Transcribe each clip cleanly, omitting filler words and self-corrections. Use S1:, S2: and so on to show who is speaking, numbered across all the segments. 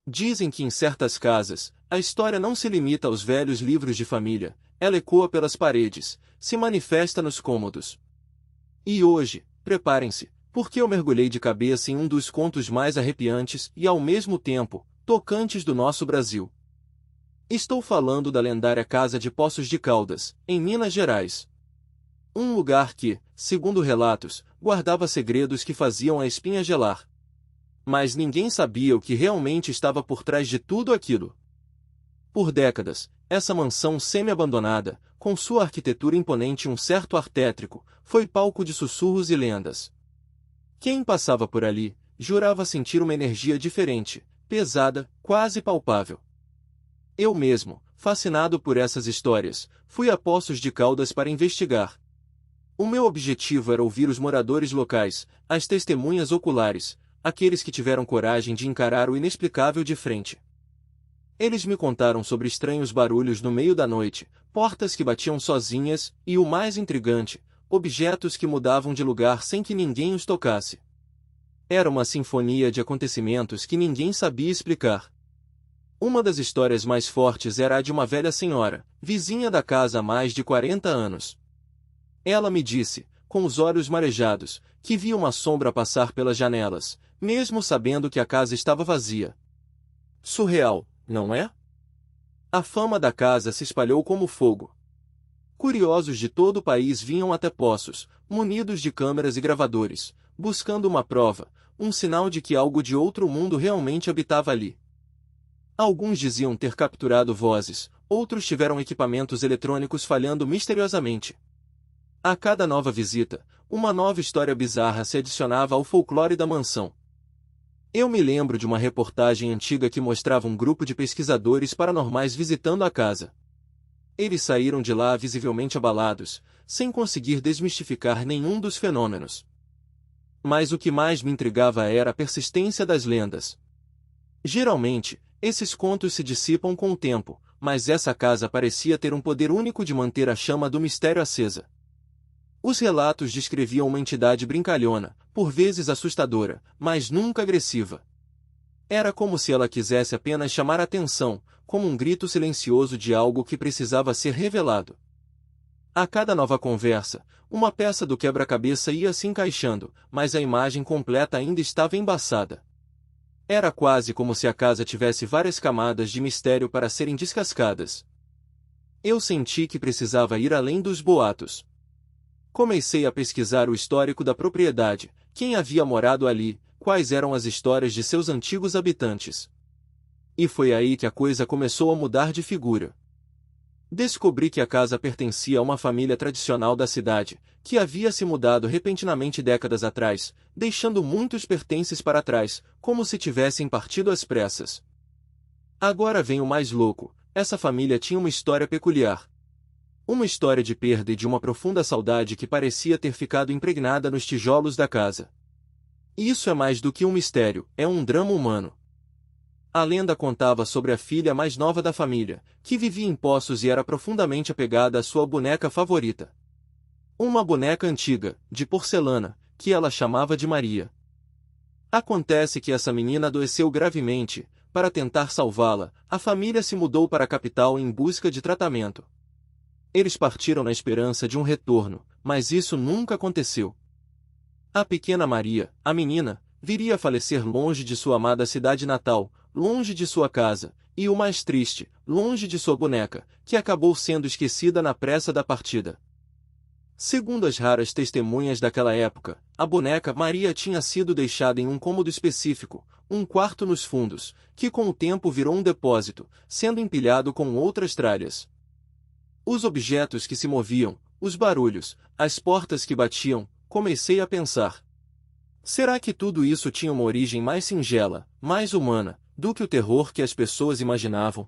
S1: Dizem que em certas casas, a história não se limita aos velhos livros de família, ela ecoa pelas paredes, se manifesta nos cômodos. E hoje, preparem-se, porque eu mergulhei de cabeça em um dos contos mais arrepiantes e, ao mesmo tempo, tocantes do nosso Brasil. Estou falando da lendária Casa de Poços de Caldas, em Minas Gerais. Um lugar que, segundo relatos, guardava segredos que faziam a espinha gelar. Mas ninguém sabia o que realmente estava por trás de tudo aquilo. Por décadas, essa mansão semi-abandonada, com sua arquitetura imponente e um certo ar tétrico, foi palco de sussurros e lendas. Quem passava por ali, jurava sentir uma energia diferente, pesada, quase palpável. Eu mesmo, fascinado por essas histórias, fui a Poços de Caldas para investigar. O meu objetivo era ouvir os moradores locais, as testemunhas oculares, aqueles que tiveram coragem de encarar o inexplicável de frente. Eles me contaram sobre estranhos barulhos no meio da noite, portas que batiam sozinhas e, o mais intrigante, objetos que mudavam de lugar sem que ninguém os tocasse. Era uma sinfonia de acontecimentos que ninguém sabia explicar. Uma das histórias mais fortes era a de uma velha senhora, vizinha da casa há mais de 40 anos. Ela me disse, com os olhos marejados, que via uma sombra passar pelas janelas, mesmo sabendo que a casa estava vazia. Surreal, não é? A fama da casa se espalhou como fogo. Curiosos de todo o país vinham até Poços, munidos de câmeras e gravadores, buscando uma prova, um sinal de que algo de outro mundo realmente habitava ali. Alguns diziam ter capturado vozes, outros tiveram equipamentos eletrônicos falhando misteriosamente. A cada nova visita, uma nova história bizarra se adicionava ao folclore da mansão. Eu me lembro de uma reportagem antiga que mostrava um grupo de pesquisadores paranormais visitando a casa. Eles saíram de lá visivelmente abalados, sem conseguir desmistificar nenhum dos fenômenos. Mas o que mais me intrigava era a persistência das lendas. Geralmente, esses contos se dissipam com o tempo, mas essa casa parecia ter um poder único de manter a chama do mistério acesa. Os relatos descreviam uma entidade brincalhona, por vezes assustadora, mas nunca agressiva. Era como se ela quisesse apenas chamar a atenção, como um grito silencioso de algo que precisava ser revelado. A cada nova conversa, uma peça do quebra-cabeça ia se encaixando, mas a imagem completa ainda estava embaçada. Era quase como se a casa tivesse várias camadas de mistério para serem descascadas. Eu senti que precisava ir além dos boatos. Comecei a pesquisar o histórico da propriedade, quem havia morado ali, quais eram as histórias de seus antigos habitantes. E foi aí que a coisa começou a mudar de figura. Descobri que a casa pertencia a uma família tradicional da cidade, que havia se mudado repentinamente décadas atrás, deixando muitos pertences para trás, como se tivessem partido às pressas. Agora vem o mais louco, essa família tinha uma história peculiar. Uma história de perda e de uma profunda saudade que parecia ter ficado impregnada nos tijolos da casa. Isso é mais do que um mistério, é um drama humano. A lenda contava sobre a filha mais nova da família, que vivia em Poços e era profundamente apegada à sua boneca favorita. Uma boneca antiga, de porcelana, que ela chamava de Maria. Acontece que essa menina adoeceu gravemente. Para tentar salvá-la, a família se mudou para a capital em busca de tratamento. Eles partiram na esperança de um retorno, mas isso nunca aconteceu. A pequena Maria, a menina, viria a falecer longe de sua amada cidade natal, longe de sua casa, e o mais triste, longe de sua boneca, que acabou sendo esquecida na pressa da partida. Segundo as raras testemunhas daquela época, a boneca Maria tinha sido deixada em um cômodo específico, um quarto nos fundos, que com o tempo virou um depósito, sendo empilhado com outras tralhas. Os objetos que se moviam, os barulhos, as portas que batiam, comecei a pensar. Será que tudo isso tinha uma origem mais singela, mais humana, do que o terror que as pessoas imaginavam?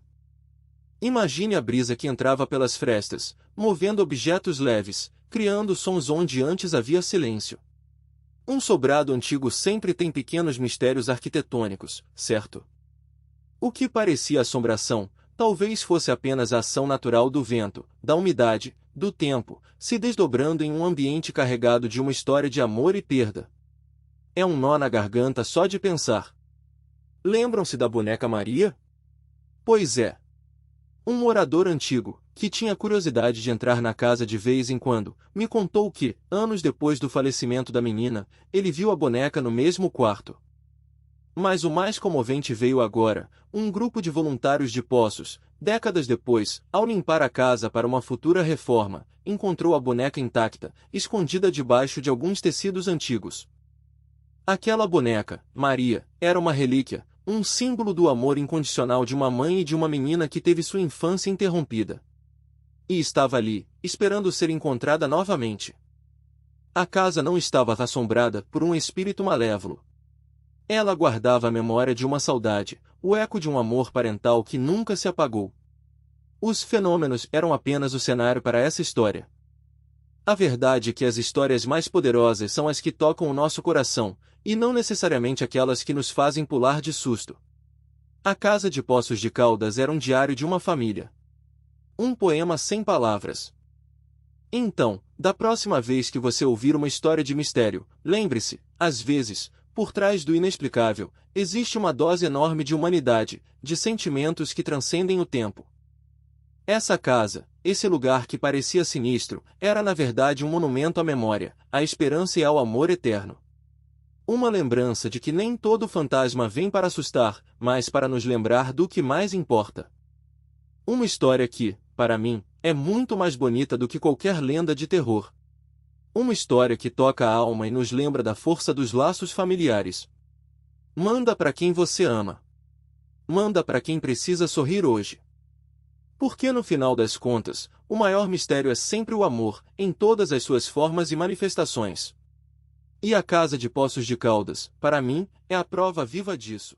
S1: Imagine a brisa que entrava pelas frestas, movendo objetos leves, criando sons onde antes havia silêncio. Um sobrado antigo sempre tem pequenos mistérios arquitetônicos, certo? O que parecia assombração, talvez fosse apenas a ação natural do vento, da umidade, do tempo, se desdobrando em um ambiente carregado de uma história de amor e perda. É um nó na garganta só de pensar. Lembram-se da boneca Maria? Pois é. Um morador antigo, que tinha curiosidade de entrar na casa de vez em quando, me contou que, anos depois do falecimento da menina, ele viu a boneca no mesmo quarto. Mas o mais comovente veio agora: um grupo de voluntários de Poços, décadas depois, ao limpar a casa para uma futura reforma, encontrou a boneca intacta, escondida debaixo de alguns tecidos antigos. Aquela boneca, Maria, era uma relíquia, um símbolo do amor incondicional de uma mãe e de uma menina que teve sua infância interrompida. E estava ali, esperando ser encontrada novamente. A casa não estava assombrada por um espírito malévolo. Ela guardava a memória de uma saudade, o eco de um amor parental que nunca se apagou. Os fenômenos eram apenas o cenário para essa história. A verdade é que as histórias mais poderosas são as que tocam o nosso coração, e não necessariamente aquelas que nos fazem pular de susto. A Casa de Poços de Caldas era um diário de uma família. Um poema sem palavras. Então, da próxima vez que você ouvir uma história de mistério, lembre-se, às vezes, por trás do inexplicável, existe uma dose enorme de humanidade, de sentimentos que transcendem o tempo. Essa casa, esse lugar que parecia sinistro, era na verdade um monumento à memória, à esperança e ao amor eterno. Uma lembrança de que nem todo fantasma vem para assustar, mas para nos lembrar do que mais importa. Uma história que, para mim, é muito mais bonita do que qualquer lenda de terror. Uma história que toca a alma e nos lembra da força dos laços familiares. Manda para quem você ama. Manda para quem precisa sorrir hoje. Porque no final das contas, o maior mistério é sempre o amor, em todas as suas formas e manifestações. E a Casa de Poços de Caldas, para mim, é a prova viva disso.